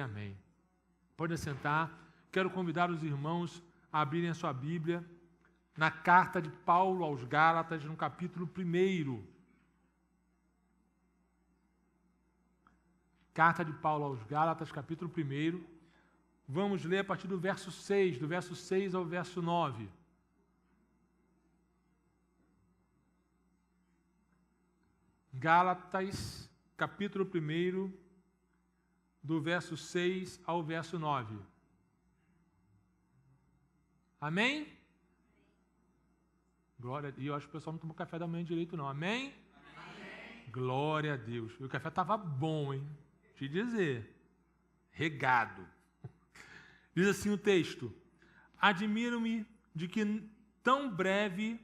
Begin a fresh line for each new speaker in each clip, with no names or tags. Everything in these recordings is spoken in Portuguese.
Amém. Pode sentar. Quero convidar os irmãos a abrirem a sua Bíblia na carta de Paulo aos Gálatas, no capítulo 1. Carta de Paulo aos Gálatas, capítulo 1. Vamos ler a partir do verso 6, do verso 6 ao verso 9. Gálatas, capítulo 1, do verso 6 ao verso 9. Amém? Glória a Deus. E eu acho que o pessoal não tomou café da manhã direito, não. Amém? Amém. Glória a Deus. E o café estava bom, hein? Te dizer. Regado. Diz assim o texto: admiro-me de que tão breve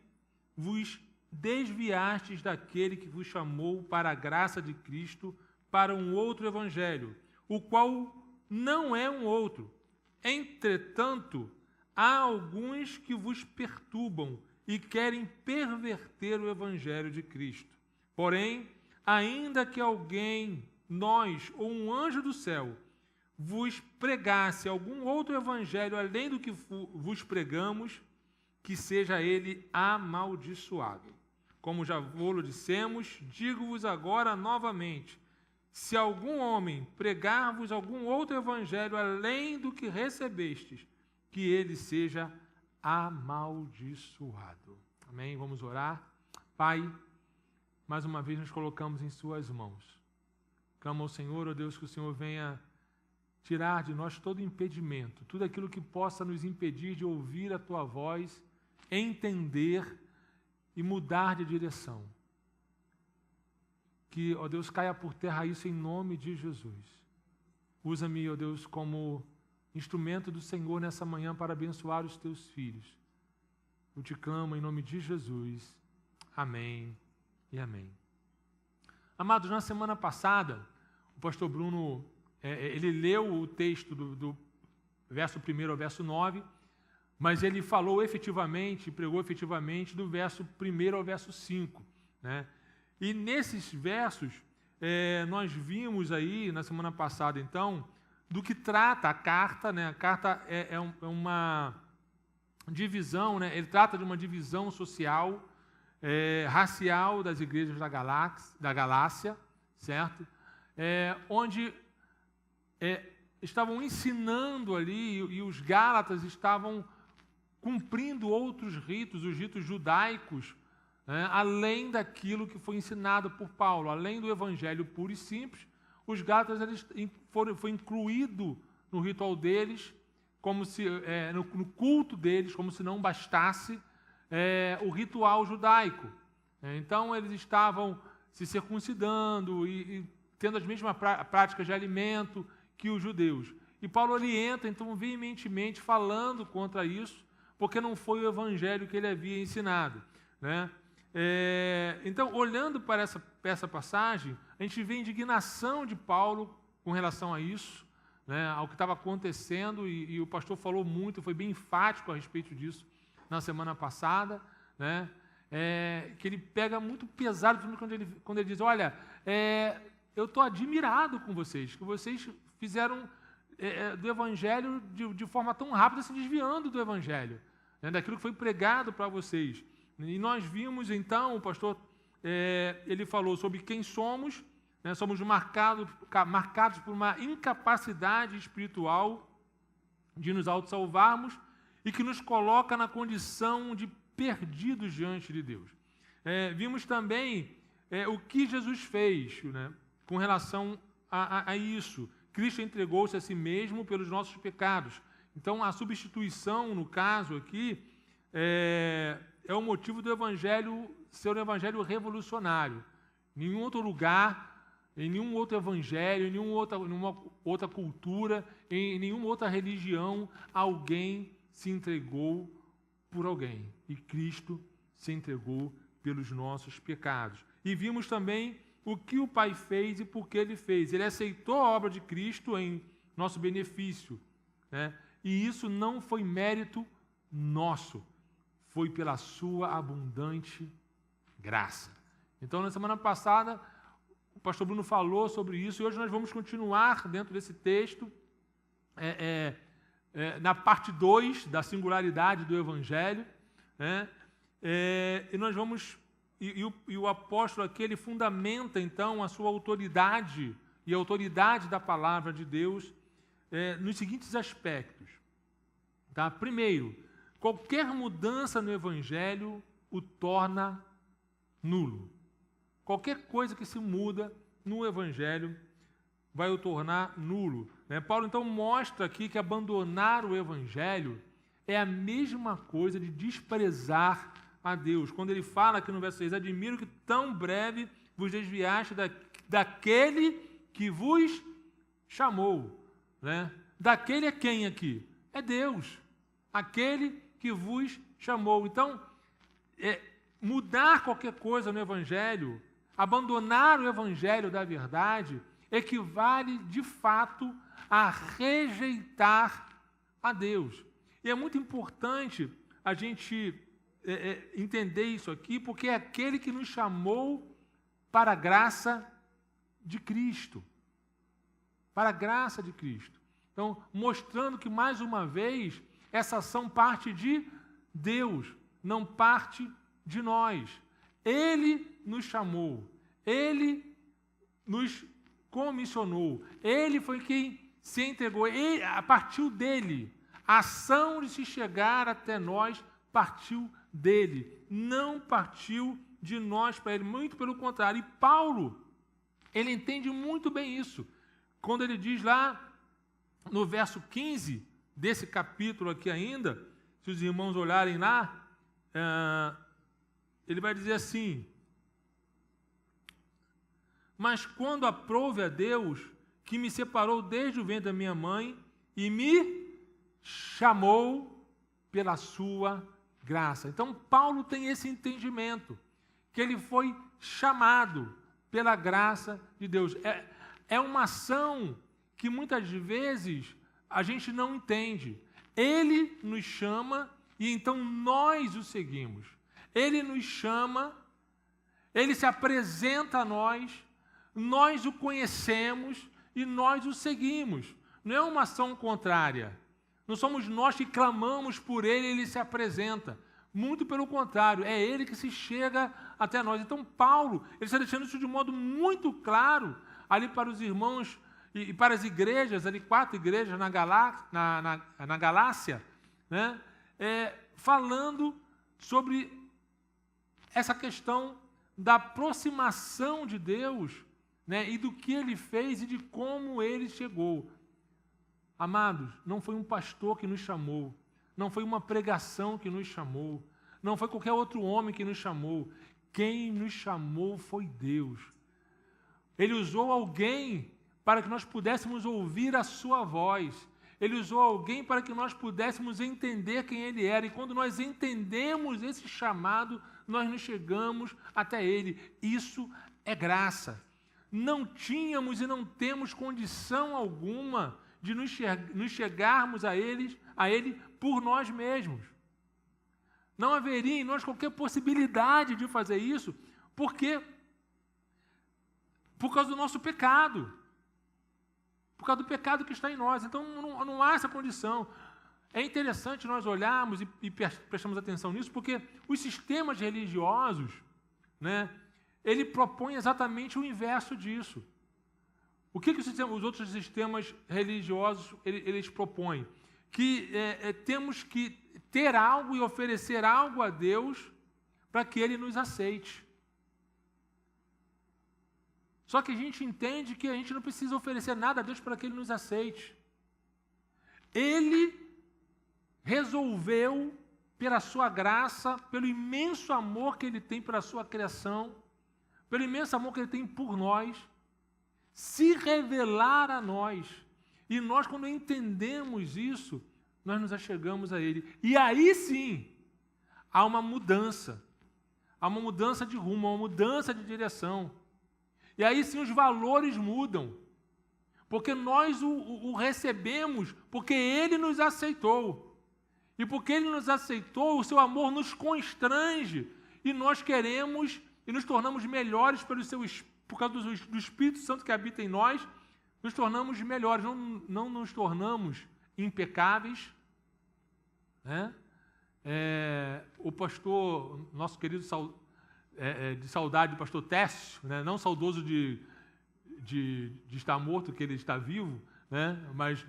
vos desviastes daquele que vos chamou para a graça de Cristo, para um outro evangelho, o qual não é um outro. Entretanto, há alguns que vos perturbam e querem perverter o evangelho de Cristo. Porém, ainda que alguém, nós ou um anjo do céu, vos pregasse algum outro evangelho além do que vos pregamos, que seja ele amaldiçoado. Como já vos dissemos, digo-vos agora novamente: se algum homem pregar-vos algum outro evangelho além do que recebestes, que ele seja amaldiçoado. Amém? Vamos orar. Pai, mais uma vez nos colocamos em suas mãos. Clamo ao Senhor, ó Deus, que o Senhor venha tirar de nós todo impedimento, tudo aquilo que possa nos impedir de ouvir a tua voz, entender e mudar de direção. Que, ó Deus, caia por terra isso em nome de Jesus. Usa-me, ó Deus, como instrumento do Senhor nessa manhã para abençoar os teus filhos. Eu te clamo em nome de Jesus. Amém e amém. Amados, na semana passada, o pastor Bruno, ele leu o texto do verso 1 ao verso 9, mas ele falou efetivamente, pregou efetivamente do verso 1 ao verso 5, né? E nesses versos, nós vimos aí, na semana passada, então, do que trata a carta, né? A carta é uma divisão, né? Ele trata de uma divisão social, racial das igrejas da Galácia, certo? Onde estavam ensinando ali, e os Gálatas estavam cumprindo outros ritos, os ritos judaicos, além daquilo que foi ensinado por Paulo, além do evangelho puro e simples. Os Gálatas foi incluído no ritual deles, como se no culto deles, como se não bastasse o ritual judaico. Então eles estavam se circuncidando e tendo as mesmas práticas de alimento que os judeus. E Paulo orienta, então, veementemente falando contra isso, porque não foi o evangelho que ele havia ensinado, né? Então, olhando para essa passagem, a gente vê a indignação de Paulo com relação a isso, né, ao que estava acontecendo, e o pastor falou muito, foi bem enfático a respeito disso na semana passada, né, que ele pega muito pesado quando ele diz: olha, eu estou admirado com vocês, que vocês fizeram do evangelho de forma tão rápida, se desviando do evangelho, né, daquilo que foi pregado para vocês. E nós vimos, então, o pastor, ele falou sobre quem somos, né? Somos marcados por uma incapacidade espiritual de nos autossalvarmos e que nos coloca na condição de perdidos diante de Deus. Vimos também o que Jesus fez, né, com relação a isso. Cristo entregou-se a si mesmo pelos nossos pecados. Então, a substituição, no caso aqui, é o motivo do evangelho ser um evangelho revolucionário. Em nenhum outro lugar, em nenhum outro evangelho, em nenhuma outra cultura, em nenhuma outra religião, alguém se entregou por alguém. E Cristo se entregou pelos nossos pecados. E vimos também o que o Pai fez e por que Ele fez. Ele aceitou a obra de Cristo em nosso benefício, né? E isso não foi mérito nosso, foi pela sua abundante graça. Então, na semana passada, o pastor Bruno falou sobre isso, e hoje nós vamos continuar dentro desse texto, na parte 2 da singularidade do Evangelho, né? E nós vamos... E o apóstolo aqui, ele fundamenta, então, a sua autoridade e a autoridade da palavra de Deus nos seguintes aspectos. Tá? Primeiro, qualquer mudança no Evangelho o torna nulo. Qualquer coisa que se muda no Evangelho vai o tornar nulo. Né? Paulo, então, mostra aqui que abandonar o Evangelho é a mesma coisa de desprezar a Deus. Quando ele fala aqui no verso 6, admiro que tão breve vos desviaste daquele que vos chamou. Né? Daquele é quem aqui? É Deus. Aquele que vos chamou. Então, mudar qualquer coisa no Evangelho, abandonar o Evangelho da verdade, equivale, de fato, a rejeitar a Deus. E é muito importante a gente entender isso aqui, porque é aquele que nos chamou para a graça de Cristo. Para a graça de Cristo. Então, mostrando que, mais uma vez, essa ação parte de Deus, não parte de nós. Ele nos chamou, Ele nos comissionou, Ele foi quem se entregou, partiu dele. A ação de se chegar até nós partiu dele, não partiu de nós para ele, muito pelo contrário. E Paulo, ele entende muito bem isso, quando ele diz lá no verso 15 desse capítulo aqui ainda, se os irmãos olharem lá, ele vai dizer assim: mas quando aprouve a Deus, que me separou desde o ventre da minha mãe e me chamou pela sua graça. Então, Paulo tem esse entendimento, que ele foi chamado pela graça de Deus. É uma ação que muitas vezes a gente não entende. Ele nos chama e então nós o seguimos. Ele nos chama, ele se apresenta a nós o conhecemos e nós o seguimos. Não é uma ação contrária. Não somos nós que clamamos por ele e ele se apresenta. Muito pelo contrário, é ele que se chega até nós. Então, Paulo, ele está deixando isso de modo muito claro ali para os irmãos e para as igrejas, ali 4 igrejas na Galácia, né? Falando sobre essa questão da aproximação de Deus, né? E do que ele fez e de como ele chegou. Amados, não foi um pastor que nos chamou, não foi uma pregação que nos chamou, não foi qualquer outro homem que nos chamou. Quem nos chamou foi Deus. Ele usou alguém para que nós pudéssemos ouvir a sua voz. Ele usou alguém para que nós pudéssemos entender quem ele era. E quando nós entendemos esse chamado, nós nos chegamos até ele. Isso é graça. Não tínhamos e não temos condição alguma de nos chegarmos a ele por nós mesmos. Não haveria em nós qualquer possibilidade de fazer isso, porque por causa do nosso pecado. Por causa do pecado que está em nós. Então, não há essa condição. É interessante nós olharmos e prestarmos atenção nisso, porque os sistemas religiosos, né, ele propõe exatamente o inverso disso. O que os outros sistemas religiosos eles propõem? Que temos que ter algo e oferecer algo a Deus para que Ele nos aceite. Só que a gente entende que a gente não precisa oferecer nada a Deus para que Ele nos aceite. Ele resolveu, pela sua graça, pelo imenso amor que Ele tem pela sua criação, pelo imenso amor que Ele tem por nós, se revelar a nós. E nós, quando entendemos isso, nós nos achegamos a Ele. E aí sim, há uma mudança de rumo, uma mudança de direção. E aí sim os valores mudam, porque nós o recebemos, porque Ele nos aceitou. E porque Ele nos aceitou, o seu amor nos constrange, e nós queremos e nos tornamos melhores por causa do Espírito Santo que habita em nós, nos tornamos melhores, não nos tornamos impecáveis, né? O pastor, nosso querido de saudade, o pastor Técio, né? Não saudoso de estar morto, que ele está vivo, né? Mas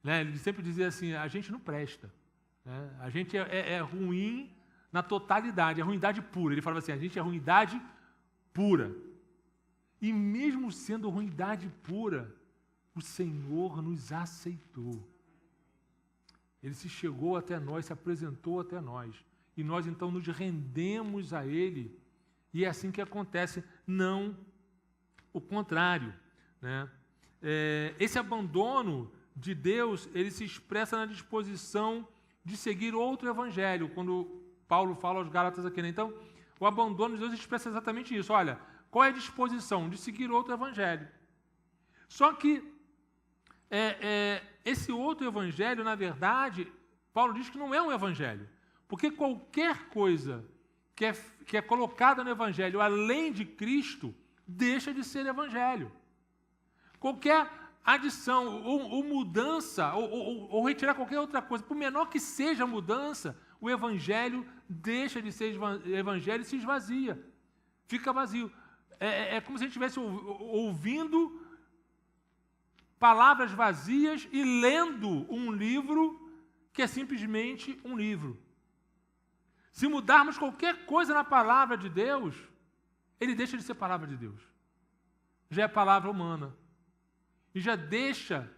né? Ele sempre dizia assim, a gente não presta, né? A gente é ruim na totalidade, é ruindade pura. Ele falava assim, a gente é ruindade pura. E mesmo sendo ruindade pura, o Senhor nos aceitou. Ele se chegou até nós, se apresentou até nós. E nós, então, nos rendemos a Ele. E é assim que acontece, não o contrário, né? Esse abandono de Deus, ele se expressa na disposição de seguir outro evangelho, quando Paulo fala aos Gálatas aqui, né? Então, o abandono de Deus expressa exatamente isso. Olha, qual é a disposição? De seguir outro evangelho. Só que esse outro evangelho, na verdade, Paulo diz que não é um evangelho. Porque qualquer coisa que é colocada no evangelho além de Cristo, deixa de ser evangelho. Qualquer adição ou mudança, ou retirar qualquer outra coisa, por menor que seja a mudança, o evangelho deixa de ser evangelho e se esvazia. Fica vazio. É como se a gente estivesse ouvindo palavras vazias e lendo um livro que é simplesmente um livro. Se mudarmos qualquer coisa na palavra de Deus, ele deixa de ser palavra de Deus. Já é palavra humana. E já deixa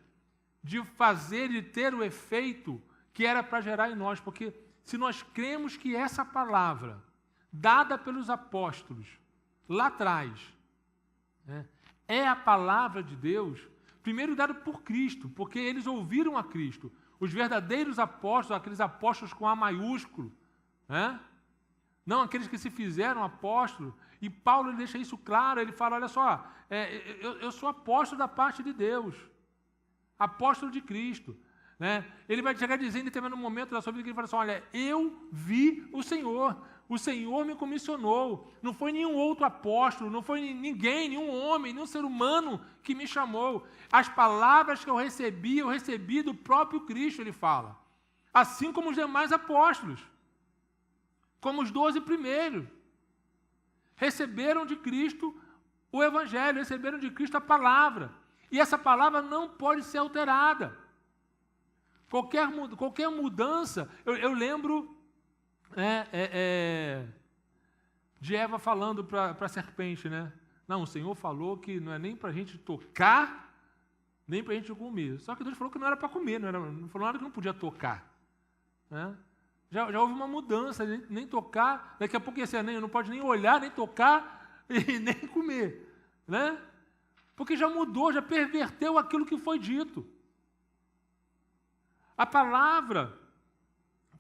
de fazer e ter o efeito que era para gerar em nós. Porque se nós cremos que essa palavra, dada pelos apóstolos, lá atrás, né, é a palavra de Deus, primeiro dada por Cristo, porque eles ouviram a Cristo. Os verdadeiros apóstolos, aqueles apóstolos com A maiúsculo, né? Não aqueles que se fizeram apóstolos. E Paulo ele deixa isso claro, ele fala, olha só, eu sou apóstolo da parte de Deus, apóstolo de Cristo. Né? Ele vai chegar dizendo em determinado momento da sua vida, que ele fala assim, olha, eu vi o Senhor me comissionou, não foi nenhum outro apóstolo, não foi ninguém, nenhum homem, nenhum ser humano que me chamou. As palavras que eu recebi do próprio Cristo, ele fala. Assim como os demais apóstolos, como os 12 primeiros, receberam de Cristo o Evangelho, receberam de Cristo a palavra. E essa palavra não pode ser alterada. Qualquer mudança, eu lembro de Eva falando para a serpente, né? Não, o Senhor falou que não é nem para a gente tocar, nem para a gente comer. Só que Deus falou que não era para comer, não falou nada que não podia tocar. Né? Já houve uma mudança, nem tocar, daqui a pouco ia ser, não pode nem olhar, nem tocar e nem comer. Né? Porque já mudou, já perverteu aquilo que foi dito. A palavra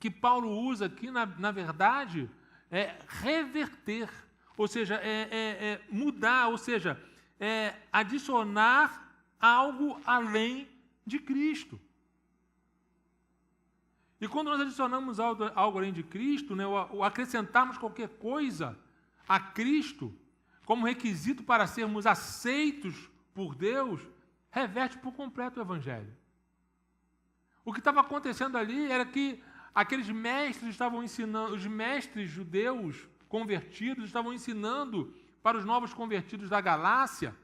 que Paulo usa aqui, na verdade, é reverter, ou seja, mudar, ou seja, adicionar algo além de Cristo. E quando nós adicionamos algo além de Cristo, né, ou acrescentarmos qualquer coisa a Cristo, como requisito para sermos aceitos por Deus, reverte por completo o Evangelho. O que estava acontecendo ali era que aqueles mestres estavam ensinando, os mestres judeus convertidos estavam ensinando para os novos convertidos da Galácia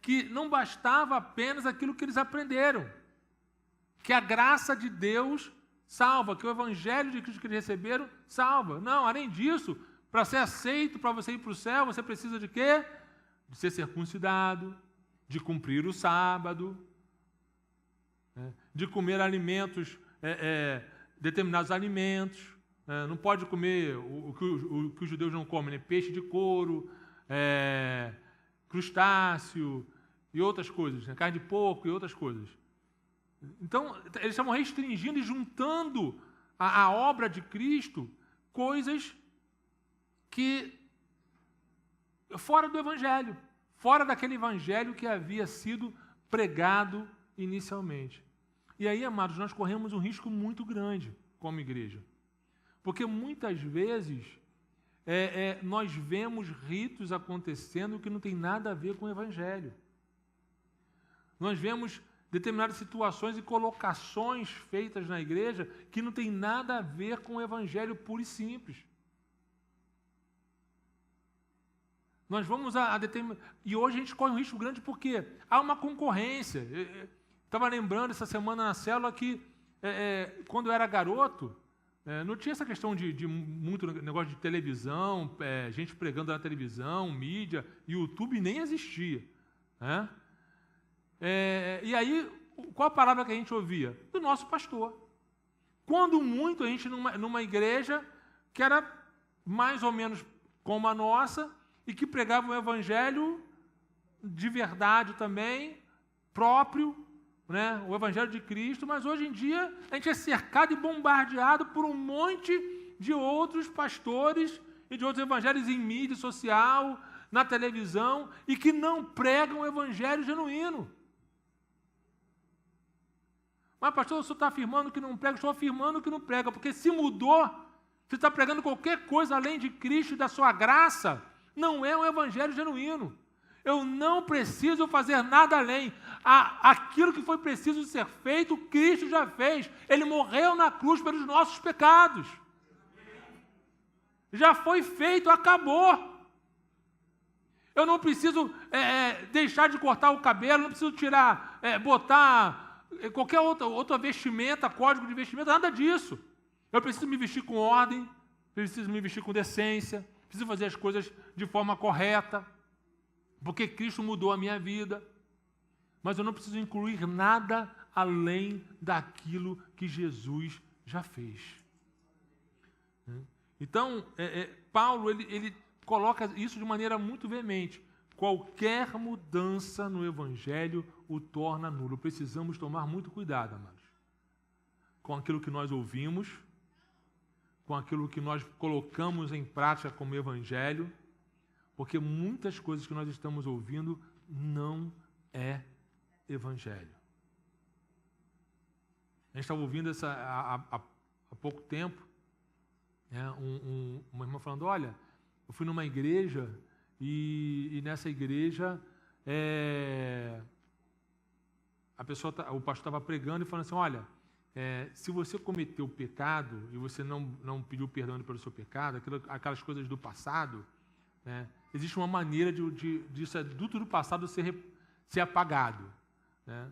que não bastava apenas aquilo que eles aprenderam, que a graça de Deus salva, que o Evangelho de Cristo que eles receberam salva. Não, além disso, para ser aceito, para você ir para o céu, você precisa de quê? De ser circuncidado, de cumprir o sábado, de comer alimentos, determinados alimentos. Não pode comer o que os judeus não comem, né? Peixe de couro, crustáceo e outras coisas, né? Carne de porco e outras coisas. Então, eles estavam restringindo e juntando à obra de Cristo coisas que fora do Evangelho, fora daquele Evangelho que havia sido pregado inicialmente. E aí, amados, nós corremos um risco muito grande como igreja. Porque muitas vezes nós vemos ritos acontecendo que não tem nada a ver com o Evangelho. Nós vemos determinadas situações e colocações feitas na igreja que não tem nada a ver com o evangelho puro e simples. Nós vamos a determinar... E hoje a gente corre um risco grande porque há uma concorrência. Estava lembrando essa semana na célula que, quando eu era garoto, não tinha essa questão de muito negócio de televisão, gente pregando na televisão, mídia, YouTube nem existia. Né? E aí, qual a palavra que a gente ouvia? Do nosso pastor. Quando muito, a gente numa igreja que era mais ou menos como a nossa, e que pregava um evangelho de verdade também, próprio, né? O evangelho de Cristo, mas hoje em dia a gente é cercado e bombardeado por um monte de outros pastores e de outros evangelhos em mídia social, na televisão, e que não pregam o evangelho genuíno. Mas, pastor, o senhor está afirmando que não prega? Estou afirmando que não prega, porque se mudou, se está pregando qualquer coisa além de Cristo e da sua graça, não é um evangelho genuíno. Eu não preciso fazer nada além. Aquilo que foi preciso ser feito, Cristo já fez. Ele morreu na cruz pelos nossos pecados. Já foi feito, acabou. Eu não preciso deixar de cortar o cabelo, não preciso tirar, botar qualquer outra vestimenta, código de vestimenta, nada disso. Eu preciso me vestir com ordem, preciso me vestir com decência, preciso fazer as coisas de forma correta, porque Cristo mudou a minha vida, mas eu não preciso incluir nada além daquilo que Jesus já fez. Então, Paulo ele coloca isso de maneira muito veemente. Qualquer mudança no Evangelho o torna nulo. Precisamos tomar muito cuidado, amados, com aquilo que nós ouvimos, com aquilo que nós colocamos em prática como Evangelho, porque muitas coisas que nós estamos ouvindo não é Evangelho. A gente estava ouvindo há pouco tempo, né, uma irmã falando, olha, eu fui numa igreja e nessa igreja o pastor estava pregando e falando assim, olha, se você cometeu pecado e você não pediu perdão pelo seu pecado, aquelas coisas do passado, né, existe uma maneira disso do passado ser apagado. Né?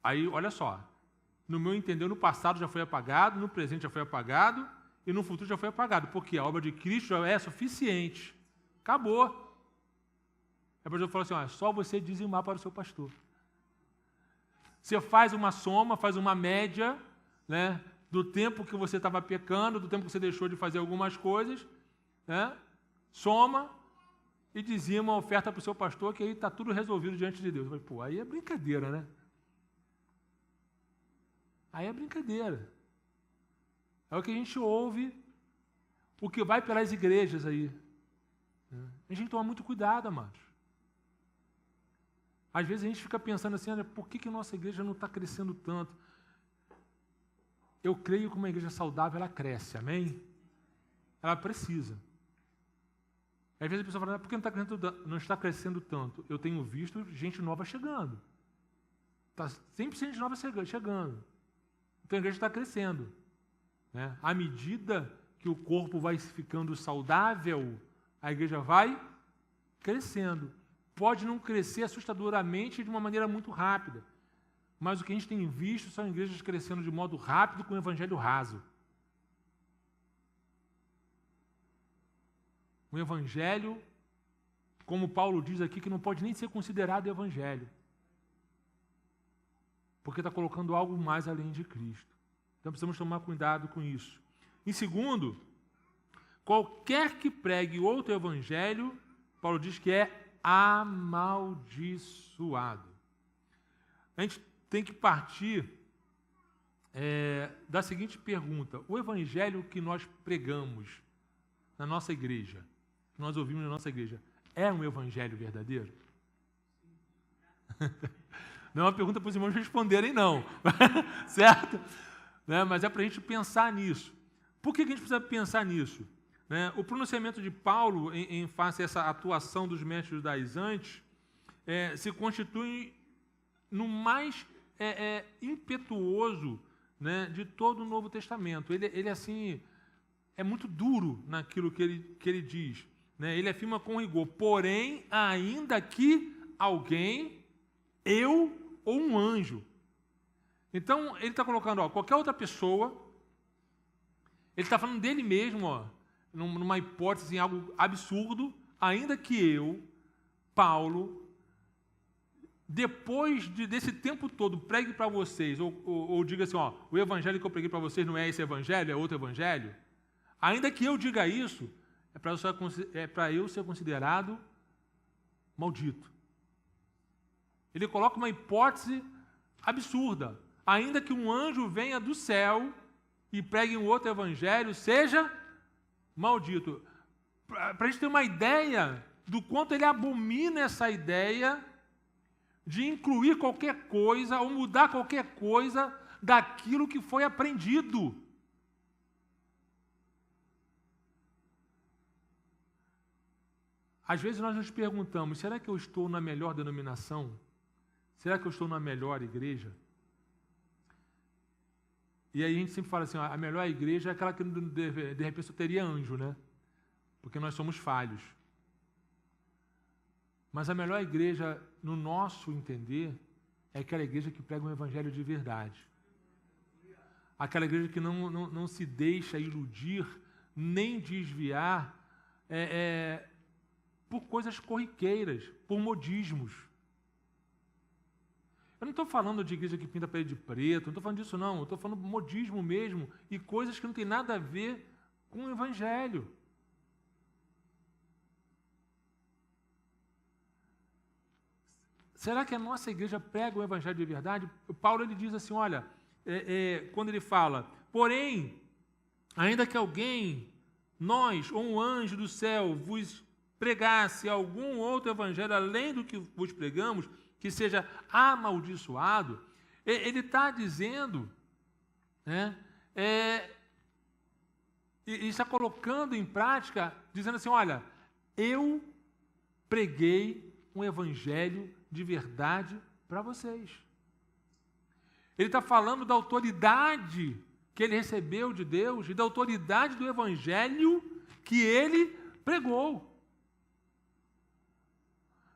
Aí, olha só, no meu entender, no passado já foi apagado, no presente já foi apagado e no futuro já foi apagado, porque a obra de Cristo já é suficiente. Acabou. Aí o pastor falou assim, é só você dizimar para o seu pastor. Você faz uma soma, faz uma média, né, do tempo que você estava pecando, do tempo que você deixou de fazer algumas coisas, né, soma e dizima a oferta para o seu pastor, que aí está tudo resolvido diante de Deus. Eu falei, pô, aí é brincadeira, né? Aí é brincadeira. É o que a gente ouve, o que vai pelas igrejas aí. A gente tem que tomar muito cuidado, amados. Às vezes a gente fica pensando assim, olha, por que nossa igreja não está crescendo tanto? Eu creio que uma igreja saudável, ela cresce, amém? Ela precisa. Às vezes a pessoa fala, por que não está crescendo tanto? Eu tenho visto gente nova chegando. Está sempre gente nova chegando. Então a igreja está crescendo. Né? À medida que o corpo vai ficando saudável, a igreja vai crescendo. Pode não crescer assustadoramente de uma maneira muito rápida, mas o que a gente tem visto são igrejas crescendo de modo rápido com o evangelho raso. Um evangelho, como Paulo diz aqui, que não pode nem ser considerado evangelho, porque está colocando algo mais além de Cristo. Então precisamos tomar cuidado com isso. Em segundo, qualquer que pregue outro evangelho, Paulo diz que é amaldiçoado. A gente tem que partir da seguinte pergunta: o evangelho que nós pregamos na nossa igreja, que nós ouvimos na nossa igreja, é um evangelho verdadeiro? Não é uma pergunta para os irmãos responderem, não. Certo? Né? Mas é para a gente pensar nisso. Por que a gente precisa pensar nisso? Né? O pronunciamento de Paulo em face a essa atuação dos mestres judaizantes se constitui no mais impetuoso, né, de todo o Novo Testamento. Ele assim, é muito duro naquilo que ele diz. Né? Ele afirma com rigor, porém, ainda que alguém, eu ou um anjo. Então, ele está colocando, qualquer outra pessoa, ele está falando dele mesmo, numa hipótese, em algo absurdo, ainda que eu, Paulo, depois desse tempo todo, pregue para vocês, ou diga assim, o evangelho que eu preguei para vocês não é esse evangelho, é outro evangelho, ainda que eu diga isso, é para eu ser considerado maldito. Ele coloca uma hipótese absurda. Ainda que um anjo venha do céu e pregue um outro evangelho, seja maldito. Para a gente ter uma ideia do quanto ele abomina essa ideia de incluir qualquer coisa ou mudar qualquer coisa daquilo que foi aprendido. Às vezes nós nos perguntamos, será que eu estou na melhor denominação? Será que eu estou na melhor igreja? E aí a gente sempre fala assim, a melhor igreja é aquela que de repente só teria anjo, né? Porque nós somos falhos. Mas a melhor igreja, no nosso entender, é aquela igreja que prega um evangelho de verdade. Aquela igreja que não se deixa iludir, nem desviar por coisas corriqueiras, por modismos. Eu não estou falando de igreja que pinta a parede de preto, não estou falando disso não, eu estou falando de modismo mesmo e coisas que não tem nada a ver com o evangelho. Será que a nossa igreja prega o evangelho de verdade? O Paulo ele diz assim, olha, quando ele fala, porém, ainda que alguém, nós ou um anjo do céu vos pregasse algum outro evangelho além do que vos pregamos, que seja amaldiçoado, ele está dizendo, né, e está colocando em prática, dizendo assim, olha, eu preguei um evangelho de verdade para vocês. Ele está falando da autoridade que ele recebeu de Deus e da autoridade do evangelho que ele pregou.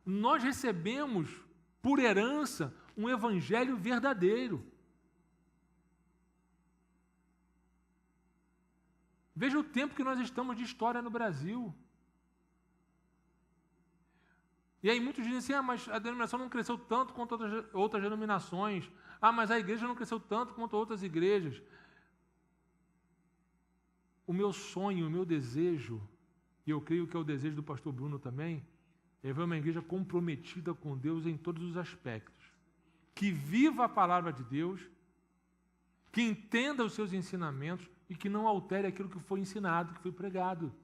Nós recebemos por herança um evangelho verdadeiro. Veja o tempo que nós estamos de história no Brasil. E aí muitos dizem assim, mas a denominação não cresceu tanto quanto outras denominações. Mas a igreja não cresceu tanto quanto outras igrejas. O meu sonho, o meu desejo, e eu creio que é o desejo do pastor Bruno também, é ver uma igreja comprometida com Deus em todos os aspectos. Que viva a palavra de Deus, que entenda os seus ensinamentos e que não altere aquilo que foi ensinado, que foi pregado.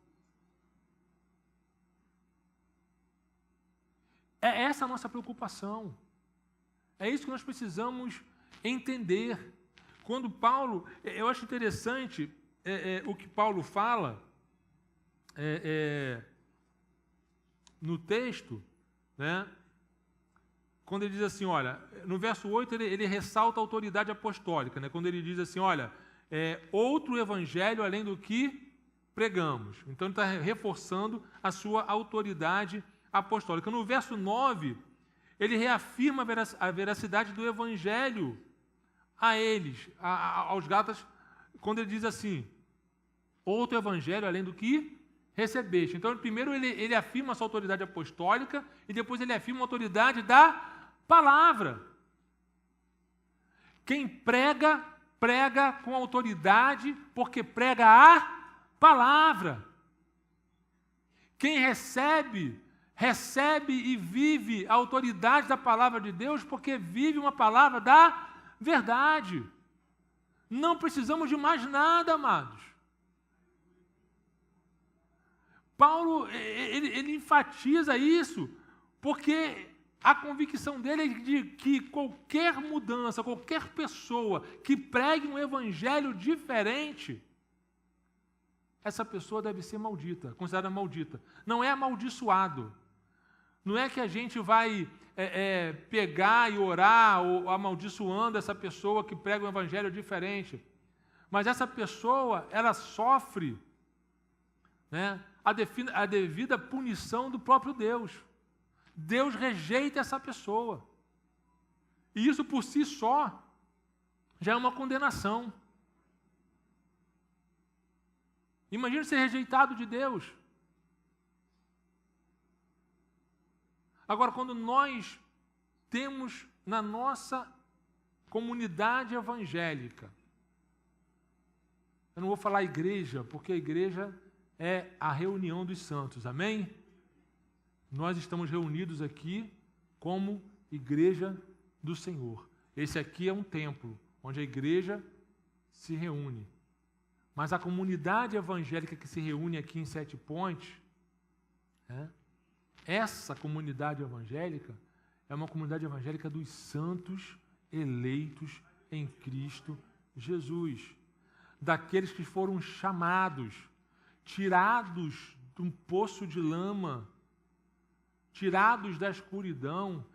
É essa a nossa preocupação. É isso que nós precisamos entender. Quando Paulo, eu acho interessante o que Paulo fala no texto, né? Quando ele diz assim, olha, no verso 8 ele ressalta a autoridade apostólica, né? Quando ele diz assim, olha, outro evangelho além do que pregamos. Então ele está reforçando a sua autoridade apostólica. No verso 9, ele reafirma a veracidade do evangelho a eles, aos Gálatas, quando ele diz assim, outro evangelho além do que recebeste. Então, primeiro ele afirma a sua autoridade apostólica e depois ele afirma a autoridade da palavra. Quem prega, prega com autoridade porque prega a palavra. Quem recebe, recebe e vive a autoridade da palavra de Deus porque vive uma palavra da verdade. Não precisamos de mais nada, amados. Paulo, ele enfatiza isso, porque a convicção dele é de que qualquer mudança, qualquer pessoa que pregue um evangelho diferente, essa pessoa deve ser maldita, considerada maldita. Não é amaldiçoado. Não é que a gente vai pegar e orar ou amaldiçoando essa pessoa que prega um evangelho diferente. Mas essa pessoa, ela sofre, né, a devida punição do próprio Deus. Deus rejeita essa pessoa. E isso por si só já é uma condenação. Imagina ser rejeitado de Deus. Agora, quando nós temos na nossa comunidade evangélica, eu não vou falar igreja, porque a igreja é a reunião dos santos, amém? Nós estamos reunidos aqui como igreja do Senhor. Esse aqui é um templo, onde a igreja se reúne. Mas a comunidade evangélica que se reúne aqui em Sete Pontes, né, essa comunidade evangélica é uma comunidade evangélica dos santos eleitos em Cristo Jesus. Daqueles que foram chamados, tirados de um poço de lama, tirados da escuridão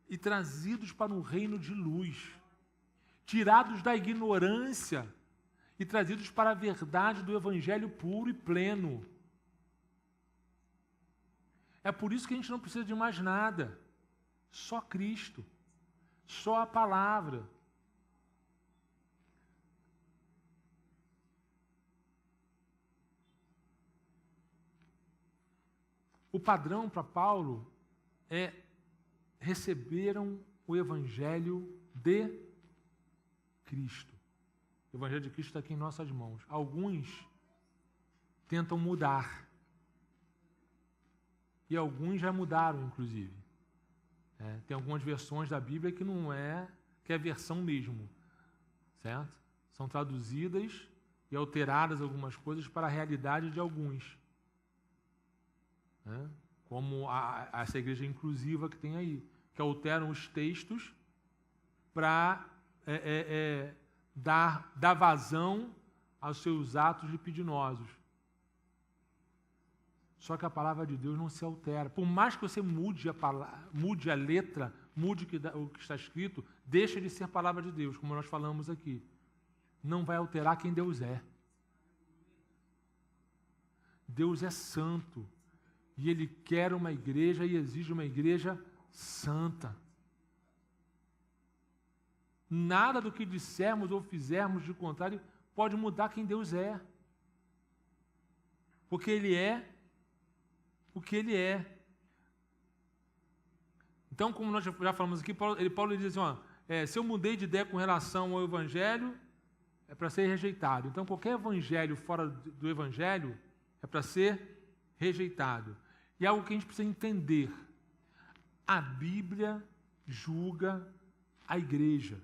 e trazidos para um reino de luz, tirados da ignorância e trazidos para a verdade do evangelho puro e pleno. É por isso que a gente não precisa de mais nada, só Cristo, só a palavra. O padrão para Paulo é: receberam o Evangelho de Cristo. O Evangelho de Cristo está aqui em nossas mãos. Alguns tentam mudar. E alguns já mudaram, inclusive. Tem algumas versões da Bíblia que não é, que é a versão mesmo. Certo? São traduzidas e alteradas algumas coisas para a realidade de alguns. Como essa igreja inclusiva que tem aí, que alteram os textos para dar vazão aos seus atos libidinosos. Só que a palavra de Deus não se altera. Por mais que você mude a letra, mude o que está escrito, deixa de ser palavra de Deus, como nós falamos aqui. Não vai alterar quem Deus é. Deus é santo. E Ele quer uma igreja e exige uma igreja santa. Nada do que dissermos ou fizermos de contrário pode mudar quem Deus é. Porque Ele é o que Ele é. Então, como nós já falamos aqui, Paulo diz assim, se eu mudei de ideia com relação ao Evangelho, é para ser rejeitado. Então, qualquer Evangelho fora do Evangelho é para ser rejeitado. E é algo que a gente precisa entender. A Bíblia julga a igreja.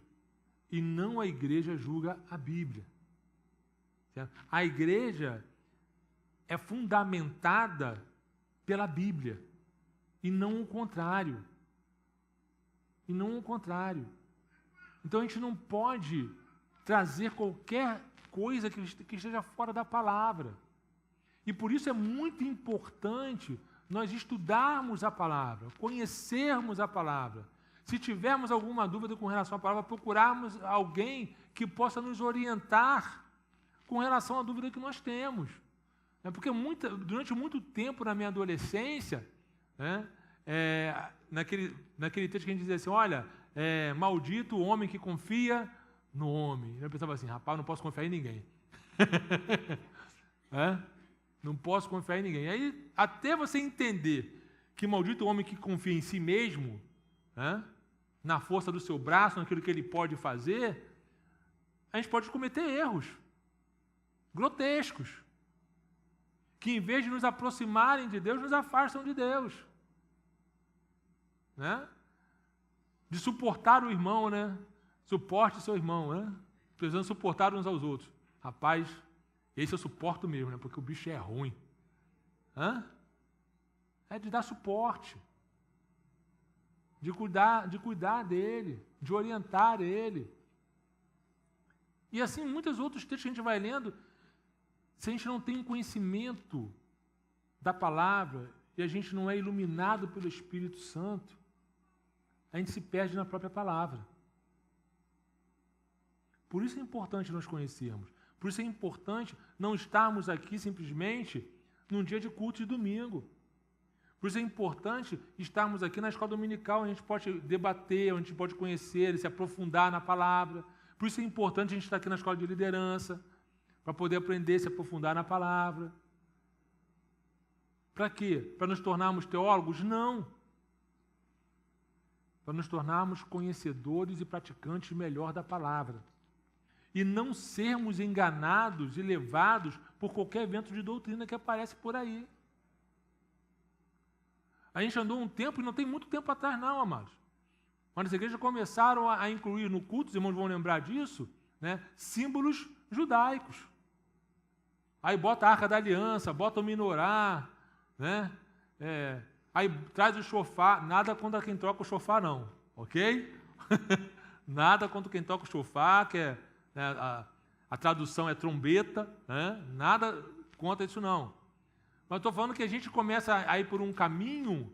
E não a igreja julga a Bíblia. Certo? A igreja é fundamentada pela Bíblia. E não o contrário. E não o contrário. Então a gente não pode trazer qualquer coisa que esteja fora da palavra. E por isso é muito importante nós estudarmos a palavra, conhecermos a palavra. Se tivermos alguma dúvida com relação à palavra, procurarmos alguém que possa nos orientar com relação à dúvida que nós temos. Porque durante muito tempo na minha adolescência, naquele texto que a gente dizia assim, olha, maldito o homem que confia no homem. Eu pensava assim, rapaz, não posso confiar em ninguém. Não posso confiar em ninguém. Aí, até você entender que maldito o homem que confia em si mesmo, na força do seu braço, naquilo que ele pode fazer, a gente pode cometer erros grotescos, que em vez de nos aproximarem de Deus, nos afastam de Deus. De suportar o irmão, Suporte seu irmão, precisando suportar uns aos outros. Rapaz, esse eu suporto mesmo, porque o bicho é ruim. É de dar suporte, de cuidar dele, de orientar ele. E assim, muitos outros textos que a gente vai lendo, se a gente não tem um conhecimento da palavra e a gente não é iluminado pelo Espírito Santo, a gente se perde na própria palavra. Por isso é importante nós conhecermos. Por isso é importante não estarmos aqui simplesmente num dia de culto de domingo. Por isso é importante estarmos aqui na escola dominical, onde a gente pode debater, onde a gente pode conhecer e se aprofundar na palavra. Por isso é importante a gente estar aqui na escola de liderança, para poder aprender e se aprofundar na palavra. Para quê? Para nos tornarmos teólogos? Não. Para nos tornarmos conhecedores e praticantes melhor da palavra. E não sermos enganados e levados por qualquer vento de doutrina que aparece por aí. A gente andou um tempo, e não tem muito tempo atrás não, amados. Quando as igrejas começaram a incluir no culto, os irmãos vão lembrar disso, né, símbolos judaicos. Aí bota a Arca da Aliança, bota o menorá, né? Aí traz o chofar, nada contra quem toca o chofar não, ok? Nada contra quem toca o chofar, que é, né, a tradução é trombeta, né? Nada contra isso não. Mas estou falando que a gente começa a ir por um caminho,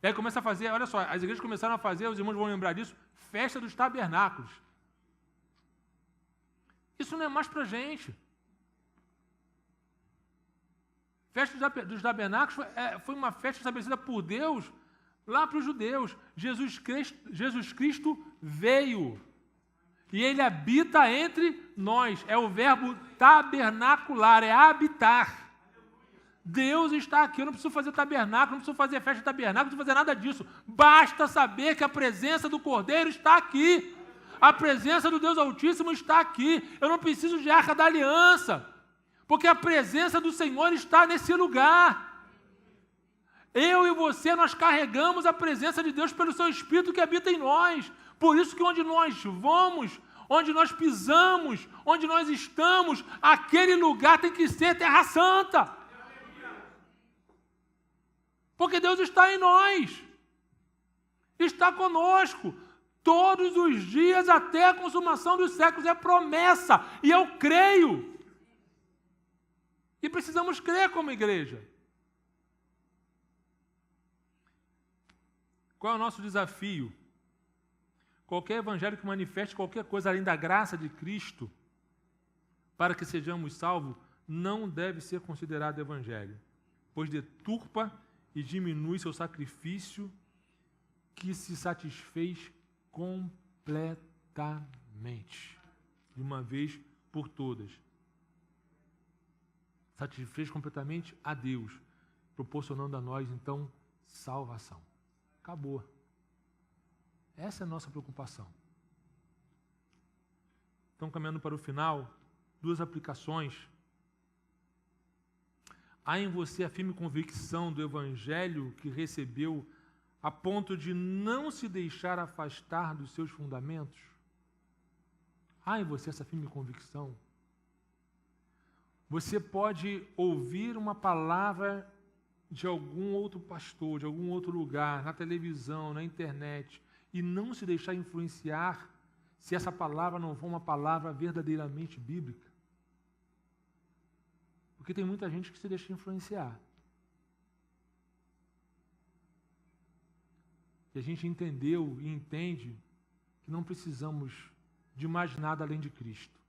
e aí começa a fazer, olha só, as igrejas começaram a fazer, os irmãos vão lembrar disso, festa dos tabernáculos. Isso não é mais para a gente. Festa dos tabernáculos foi uma festa estabelecida por Deus lá para os judeus. Jesus Cristo veio e Ele habita entre nós. É o verbo tabernacular, é habitar. Deus está aqui, eu não preciso fazer tabernáculo, não preciso fazer festa de tabernáculo, não preciso fazer nada disso. Basta saber que a presença do Cordeiro está aqui. A presença do Deus Altíssimo está aqui. Eu não preciso de Arca da Aliança, porque a presença do Senhor está nesse lugar. Eu e você, nós carregamos a presença de Deus pelo seu Espírito que habita em nós. Por isso que onde nós vamos, onde nós pisamos, onde nós estamos, aquele lugar tem que ser terra santa. Porque Deus está em nós. Está conosco. Todos os dias até a consumação dos séculos. É promessa. E eu creio. E precisamos crer como igreja. Qual é o nosso desafio? Qualquer evangelho que manifeste qualquer coisa além da graça de Cristo, para que sejamos salvos, não deve ser considerado evangelho, pois deturpa e diminui seu sacrifício que se satisfez completamente, de uma vez por todas. Satisfez completamente a Deus, proporcionando a nós, então, salvação. Acabou. Essa é a nossa preocupação. Então, caminhando para o final, 2 aplicações. Há em você a firme convicção do Evangelho que recebeu a ponto de não se deixar afastar dos seus fundamentos? Há em você essa firme convicção? Você pode ouvir uma palavra de algum outro pastor, de algum outro lugar, na televisão, na internet, e não se deixar influenciar se essa palavra não for uma palavra verdadeiramente bíblica. Porque tem muita gente que se deixa influenciar. E a gente entendeu e entende que não precisamos de mais nada além de Cristo,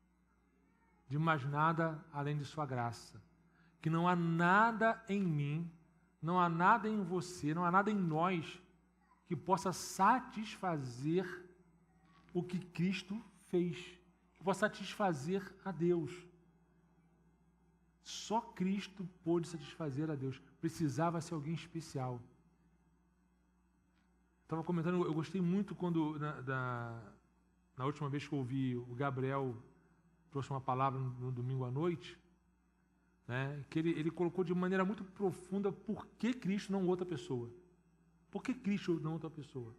de mais nada além de sua graça, que não há nada em mim, não há nada em você, não há nada em nós que possa satisfazer o que Cristo fez, que possa satisfazer a Deus. Só Cristo pôde satisfazer a Deus. Precisava ser alguém especial. Estava comentando, eu gostei muito quando, na última vez que eu ouvi o Gabriel trouxe uma palavra no domingo à noite, né, que ele colocou de maneira muito profunda por que Cristo não outra pessoa. Por que Cristo não outra pessoa?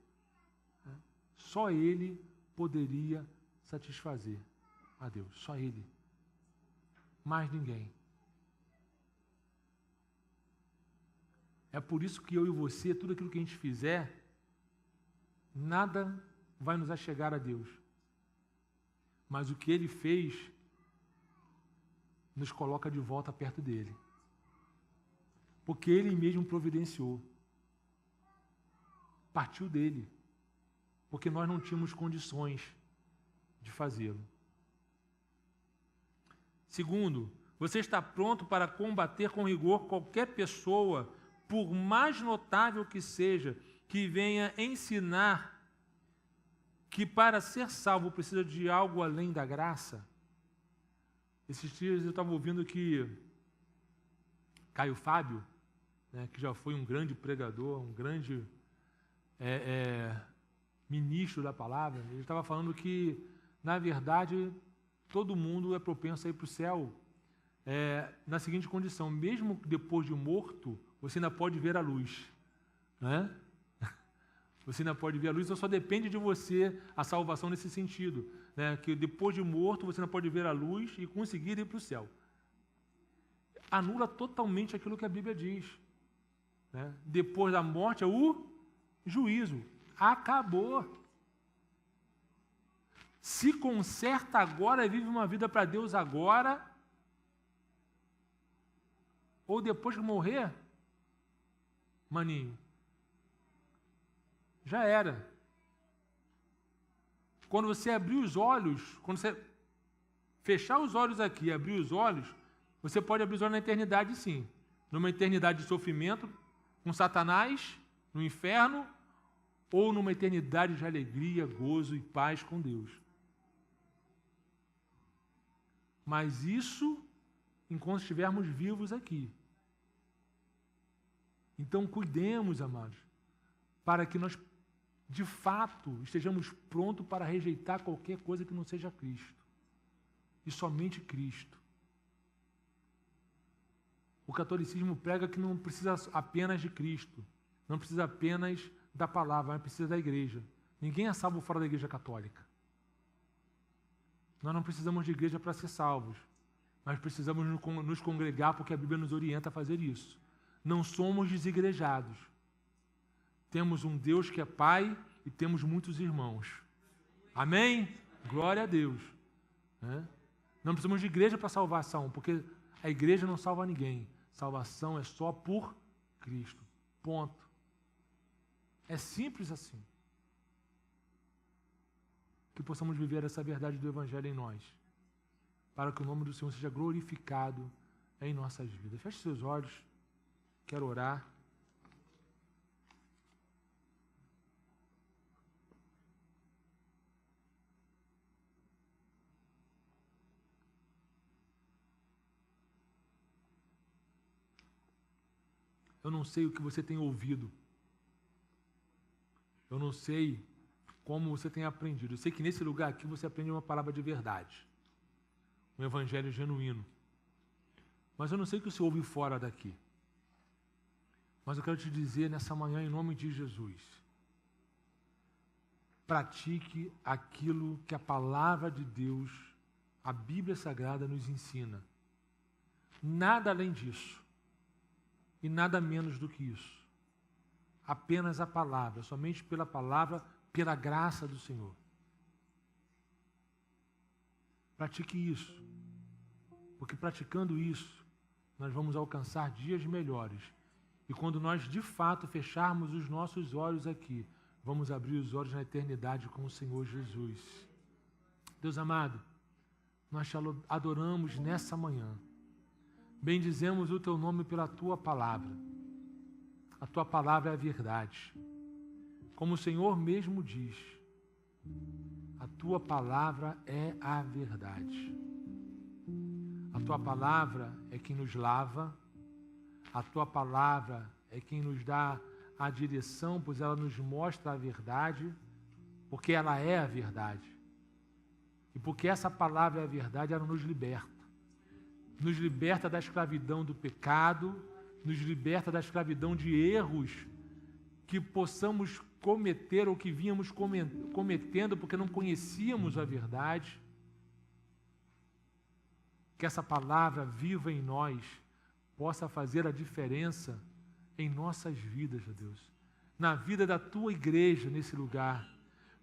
Só Ele poderia satisfazer a Deus. Só Ele. Mais ninguém. É por isso que eu e você, tudo aquilo que a gente fizer, nada vai nos achegar a Deus. Mas o que Ele fez nos coloca de volta perto dEle. Porque Ele mesmo providenciou. Partiu dEle. porque nós não tínhamos condições de fazê-lo. Segundo, você está pronto para combater com rigor qualquer pessoa, por mais notável que seja, que venha ensinar que para ser salvo precisa de algo além da graça? Esses dias eu estava ouvindo que Caio Fábio, né, que já foi um grande pregador, um grande ministro da palavra, ele estava falando que, na verdade, todo mundo é propenso a ir para o céu na seguinte condição: mesmo depois de morto, você ainda pode ver a luz, né? Você ainda pode ver a luz, só depende de você a salvação nesse sentido, né? Que depois de morto você ainda pode ver a luz e conseguir ir para o céu. Anula totalmente aquilo que a Bíblia diz, né? Depois da morte é o juízo. Acabou. Se conserta agora e vive uma vida para Deus agora, ou depois que morrer, maninho, já era. Quando você abrir os olhos, quando você fechar os olhos aqui e abrir os olhos, você pode abrir os olhos na eternidade, sim. Numa eternidade de sofrimento com Satanás, no inferno, ou numa eternidade de alegria, gozo e paz com Deus. Mas isso enquanto estivermos vivos aqui. Então, cuidemos, amados, para que nós, de fato, estejamos prontos para rejeitar qualquer coisa que não seja Cristo. E somente Cristo. O catolicismo prega que não precisa apenas de Cristo, não precisa apenas da palavra, mas precisa da igreja. Ninguém é salvo fora da igreja católica. Nós não precisamos de igreja para ser salvos, mas precisamos nos congregar porque a Bíblia nos orienta a fazer isso. Não somos desigrejados. Temos um Deus que é Pai e temos muitos irmãos. Amém? Glória a Deus. Não precisamos de igreja para salvação, porque a igreja não salva ninguém. Salvação é só por Cristo. Ponto. É simples assim. Que possamos viver essa verdade do Evangelho em nós, para que o nome do Senhor seja glorificado em nossas vidas. Feche seus olhos. Quero orar. Eu não sei o que você tem ouvido. Eu não sei como você tem aprendido. Eu sei que nesse lugar aqui você aprende uma palavra de verdade. Um evangelho genuíno. Mas eu não sei o que você ouve fora daqui. Mas eu quero te dizer nessa manhã, em nome de Jesus, pratique aquilo que a palavra de Deus, a Bíblia Sagrada, nos ensina. Nada além disso. E nada menos do que isso. Apenas a palavra, somente pela palavra, pela graça do Senhor. Pratique isso. Porque praticando isso, nós vamos alcançar dias melhores. E quando nós, de fato, fecharmos os nossos olhos aqui, vamos abrir os olhos na eternidade com o Senhor Jesus. Deus amado, nós te adoramos nessa manhã. Bendizemos o teu nome pela tua palavra. A tua palavra é a verdade. Como o Senhor mesmo diz, a tua palavra é a verdade. A tua palavra é quem nos lava. A tua palavra é quem nos dá a direção, pois ela nos mostra a verdade, porque ela é a verdade. E porque essa palavra é a verdade, ela nos liberta. Nos liberta da escravidão do pecado, nos liberta da escravidão de erros que possamos cometer ou que vínhamos cometendo porque não conhecíamos a verdade. Que essa palavra viva em nós possa fazer a diferença em nossas vidas, ó Deus, na vida da tua igreja nesse lugar,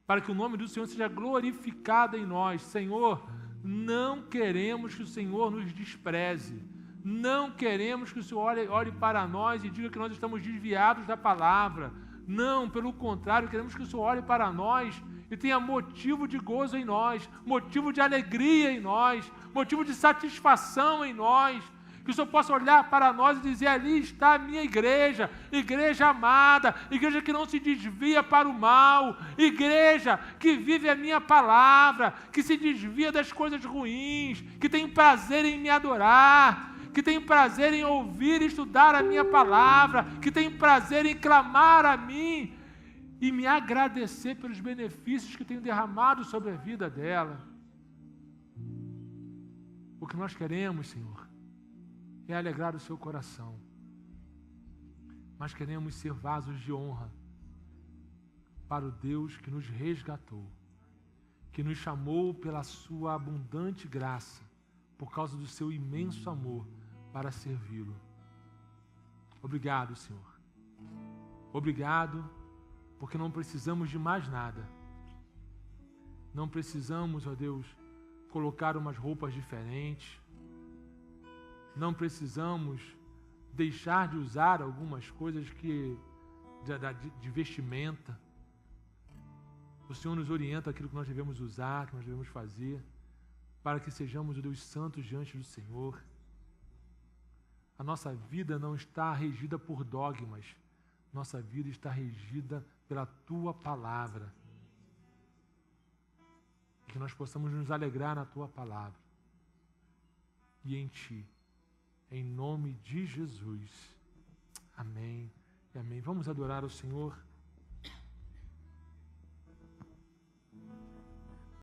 para que o nome do Senhor seja glorificado em nós. Senhor, não queremos que o Senhor nos despreze, não queremos que o Senhor olhe para nós e diga que nós estamos desviados da palavra, Não, pelo contrário, queremos que o Senhor olhe para nós e tenha motivo de gozo em nós, motivo de alegria em nós, motivo de satisfação em nós. Que o Senhor possa olhar para nós e dizer: ali está a minha igreja, igreja amada, igreja que não se desvia para o mal, igreja que vive a minha palavra, que se desvia das coisas ruins, que tem prazer em me adorar, que tem prazer em ouvir e estudar a minha palavra, que tem prazer em clamar a mim e me agradecer pelos benefícios que tenho derramado sobre a vida dela. O que nós queremos, Senhor, é alegrar o seu coração. Mas queremos ser vasos de honra para o Deus que nos resgatou, que nos chamou pela sua abundante graça, por causa do seu imenso amor, para servi-lo. Obrigado, Senhor. Obrigado, porque não precisamos de mais nada. Não precisamos, ó Deus, colocar umas roupas diferentes. Não precisamos deixar de usar algumas coisas de vestimenta. O Senhor nos orienta aquilo que nós devemos usar, que nós devemos fazer, para que sejamos, ó Deus, santos diante do Senhor. A nossa vida não está regida por dogmas, nossa vida está regida pela Tua Palavra. Que nós possamos nos alegrar na Tua Palavra e em Ti. Em nome de Jesus. Amém e amém. Vamos adorar o Senhor.